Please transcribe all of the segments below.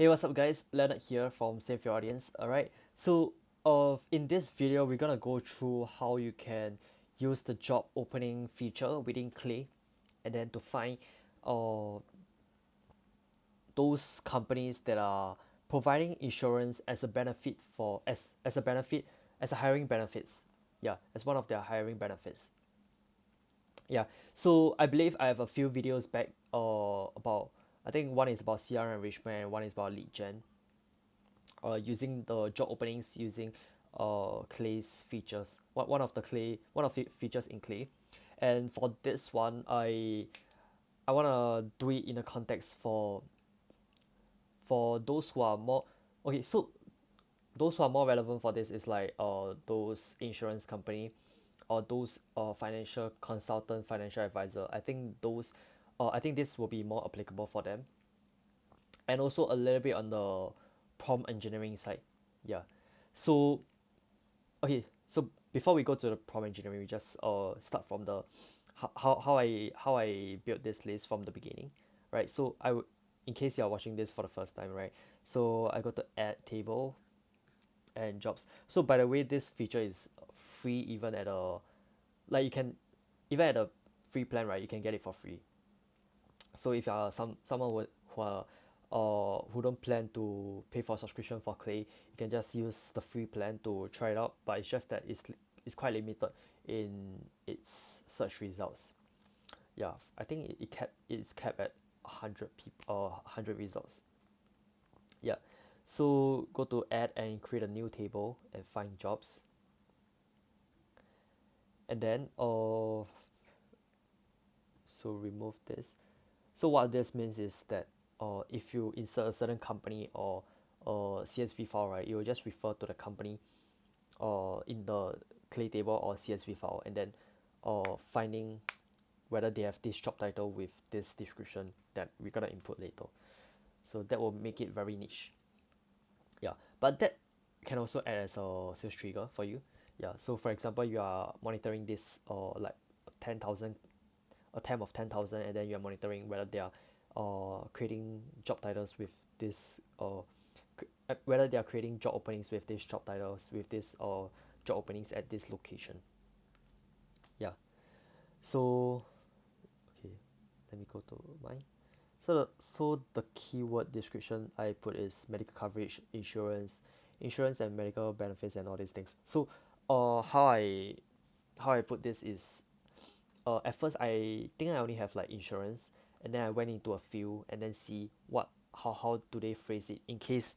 Hey, what's up, guys? Leonard here from Save Your Audience. Alright, so in this video, we're gonna go through how you can use the job opening feature within Clay, and then to find uh, those companies that are providing insurance as a benefit for as a benefit as a hiring benefits. Yeah, as one of their hiring benefits. Yeah, so I believe I have a few videos back about, I think one is about CRM enrichment and one is about lead gen, using the job openings using Clay's features. One of the features in Clay, and for this one, I wanna do it in a context for those who are more okay. So those who are more relevant for this is like those insurance company or those financial consultant, financial advisor. I think this will be more applicable for them, and also a little bit on the prompt engineering side. Yeah. So okay, so before we go to the prompt engineering, we just start from the how I built this list from the beginning, right? So I would, in case you are watching this for the first time, right? So I go to add table and jobs. So by the way, this feature is free even at a, like, you can, even at a free plan, right? You can get it for free. So if you are someone who don't plan to pay for subscription for Clay, you can just use the free plan to try it out. But it's just that it's quite limited in its search results. Yeah, I think it's capped at 100 results. Yeah, so go to add and create a new table and find jobs, and then so remove this. So what this means is that if you insert a certain company or CSV file, right, it will just refer to the company in the Clay table or CSV file, and then finding whether they have this job title with this description that we're gonna input later. So that will make it very niche. Yeah, but that can also act as a sales trigger for you. Yeah, so for example, you are monitoring this like 10,000, a temp of 10,000, and then you are monitoring whether they are creating job titles with this whether they are creating job openings with these job titles with this job openings at this location. Yeah, so okay, let me go to mine. So the keyword description I put is medical coverage, insurance and medical benefits and all these things. So how I put this is, at first I think I only have like insurance, and then I went into a few and then see what how do they phrase it, in case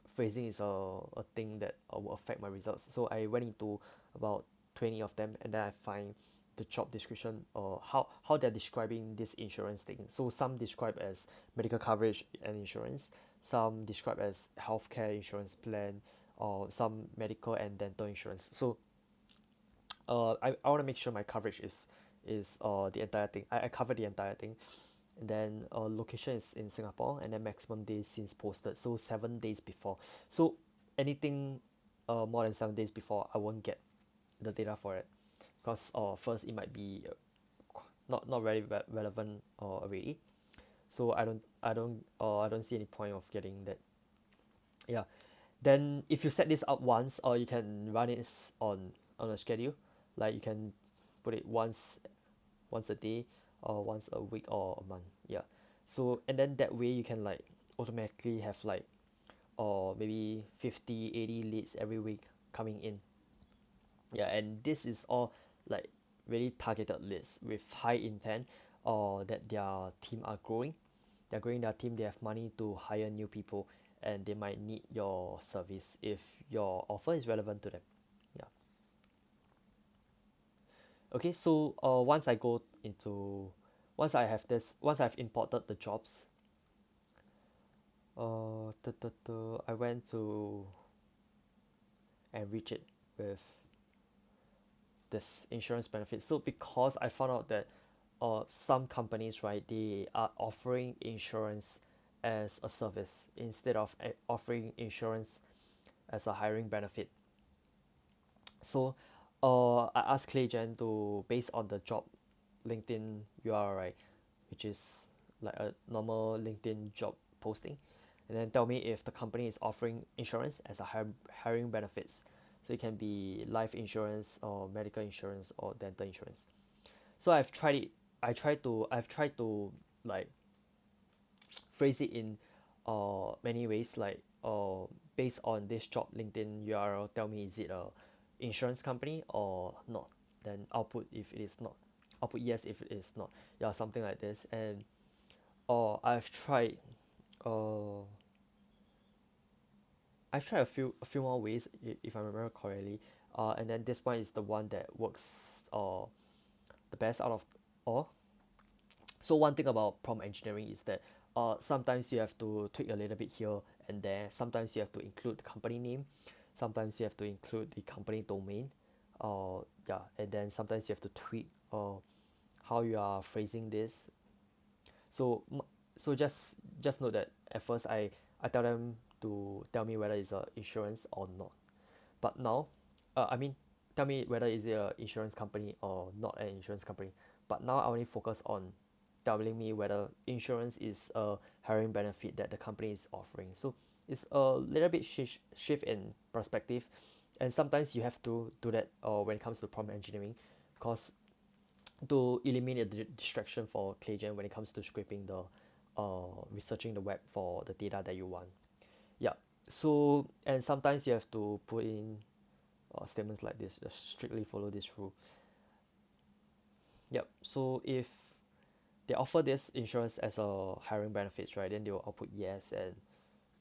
phrasing is a thing that will affect my results. So I went into about 20 of them, and then I find the job description or how they're describing this insurance thing. So some describe as medical coverage and insurance, some describe as healthcare insurance plan, or some medical and dental insurance. So I want to make sure my coverage is the entire thing. I cover the entire thing, and then location is in Singapore, and then maximum days since posted, so 7 days before. So anything more than 7 days before, I won't get the data for it, because first it might be not very relevant already. So I don't see any point of getting that. Yeah, then if you set this up once, or you can run it on a schedule, like you can put it once a day or once a week or a month. Yeah, so and then that way you can like automatically have like or maybe 50-80 leads every week coming in. Yeah, and this is all like really targeted leads with high intent, or that their team are growing, they're growing their team, they have money to hire new people, and they might need your service if your offer is relevant to them. Yeah. Okay, so once I've imported the jobs, I went to enrich it with this insurance benefit. So because I found out that some companies, right, they are offering insurance as a service instead of offering insurance as a hiring benefit. So I asked ClayGen to, based on the job LinkedIn URL, right, which is like a normal LinkedIn job posting, and then tell me if the company is offering insurance as a hiring benefits. So it can be life insurance or medical insurance or dental insurance. So I've tried it. I've tried to like phrase it in many ways, like based on this job LinkedIn URL, tell me is it a insurance company or not. Then I'll put if it is not. I'll put yes if it is not. Yeah, something like this. And I've tried uh a few more ways if I remember correctly. And then this one is the one that works the best out of all. So one thing about prompt engineering is that sometimes you have to tweak a little bit here and there. Sometimes you have to include the company name. Sometimes you have to include the company domain. Yeah, and then sometimes you have to tweak how you are phrasing this. So so just note that at first I tell them to tell me whether it's a insurance or not. But now, I mean, tell me whether is it a insurance company or not an insurance company. But now I only focus on telling me whether insurance is a hiring benefit that the company is offering. So it's a little bit shift in perspective, and sometimes you have to do that when it comes to prompt engineering, because to eliminate the distraction for ClayGen when it comes to scraping the researching the web for the data that you want. Yeah. So and sometimes you have to put in statements like this. Just strictly follow this rule. Yep. So if they offer this insurance as a hiring benefits, right, then they will output yes, and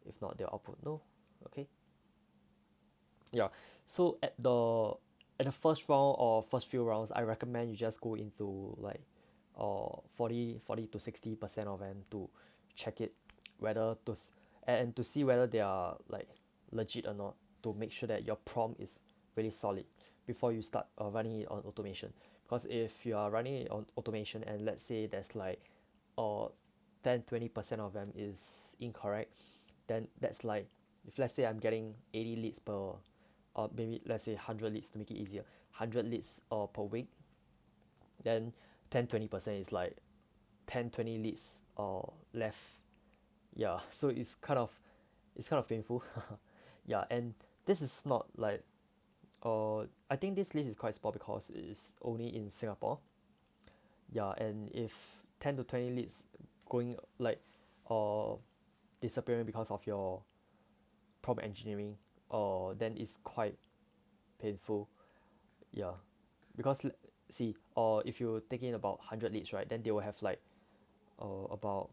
if not, they'll output no. Okay. Yeah. So at the first round or first few rounds, I recommend you just go into like 40 to 60% of them to check it whether and to see whether they are like legit or not, to make sure that your prompt is really solid before you start running it on automation. Because if you are running it on automation and let's say there's like 10-20% of them is incorrect, then that's like, if let's say I'm getting 80 leads per or maybe let's say 100 leads to make it easier, 100 leads per week, then 10-20% is like 10-20 leads left. Yeah, so it's kind of painful. Yeah, and this is not like I think this list is quite small because it's only in Singapore. Yeah, and if 10 to 20 leads going like uh disappearing because of your prompt engineering, then it's quite painful. Yeah, because see, or if you take in about 100 leads, right, then they will have like about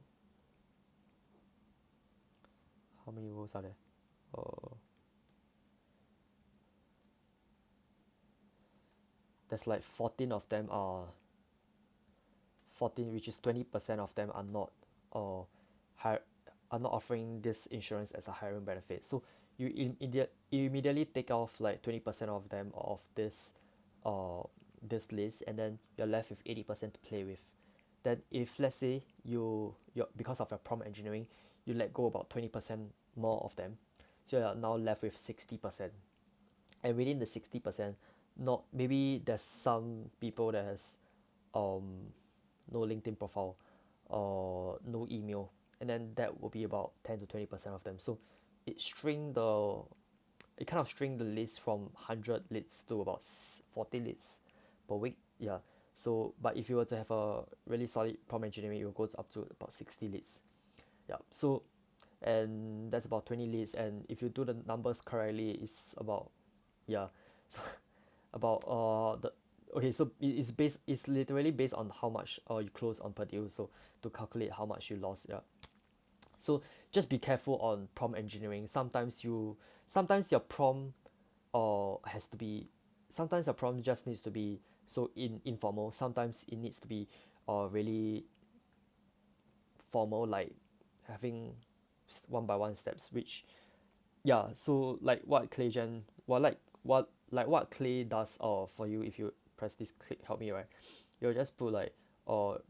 how many rows are there? There's like 14 of them are 14, which is 20% of them are not uh hire are not offering this insurance as a hiring benefit. So you immediately take off like 20% of them of uh this list, and then you're left with 80% to play with. Then if let's say you because of your prompt engineering, you let go about 20% more of them, so you're now left with 60%. And within the 60%, not maybe there's some people that has no LinkedIn profile or no email, and then that will be about 10 to 20% of them. So it string the it kind of string the list from 100 leads to about 40 leads per week. Yeah. So but if you were to have a really solid prompt engineering, it will go up to about 60 leads. Yeah. So and that's about 20 leads, and if you do the numbers correctly, it's about, yeah, so about the okay, so it's literally based on how much you close on per deal, so to calculate how much you lost. Yeah. So just be careful on prompt engineering. Sometimes your prompt has to be sometimes your prompt just needs to be so informal. Sometimes it needs to be really formal, like having one by one steps, which, yeah, so like what ClayGen, what Clay does for you, if you press this click help me, right, you'll just put like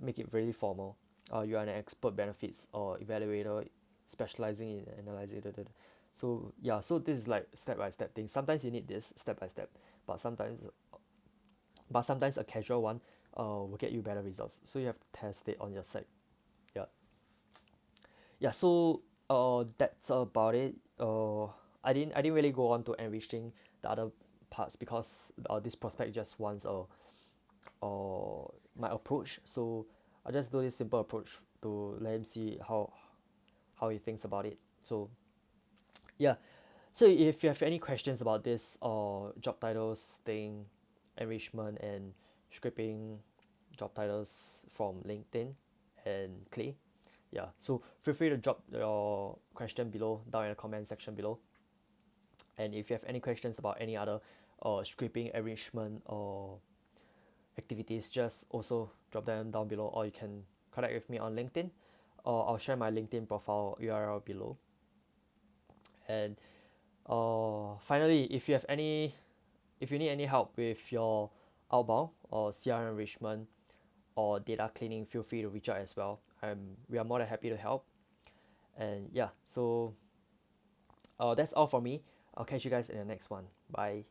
make it very formal. You are an expert benefits or evaluator specializing in analyzing so yeah, so this is like step by step thing. Sometimes you need this step by step, but sometimes a casual one will get you better results, so you have to test it on your site. Yeah. Yeah, so That's about it. I didn't really go on to enriching the other parts because this prospect just wants my approach. So I just do this simple approach to let him see how he thinks about it. So yeah. So if you have any questions about this job titles thing, enrichment and scraping job titles from LinkedIn and Clay, yeah, so feel free to drop your question below down in the comment section below. And if you have any questions about any other scraping enrichment or activities, just also drop them down below, or you can connect with me on LinkedIn, or I'll share my LinkedIn profile URL below. And finally, if you need any help with your outbound or CRM enrichment or data cleaning, feel free to reach out as well. We are more than happy to help. And yeah, so that's all for me. I'll catch you guys in the next one. Bye.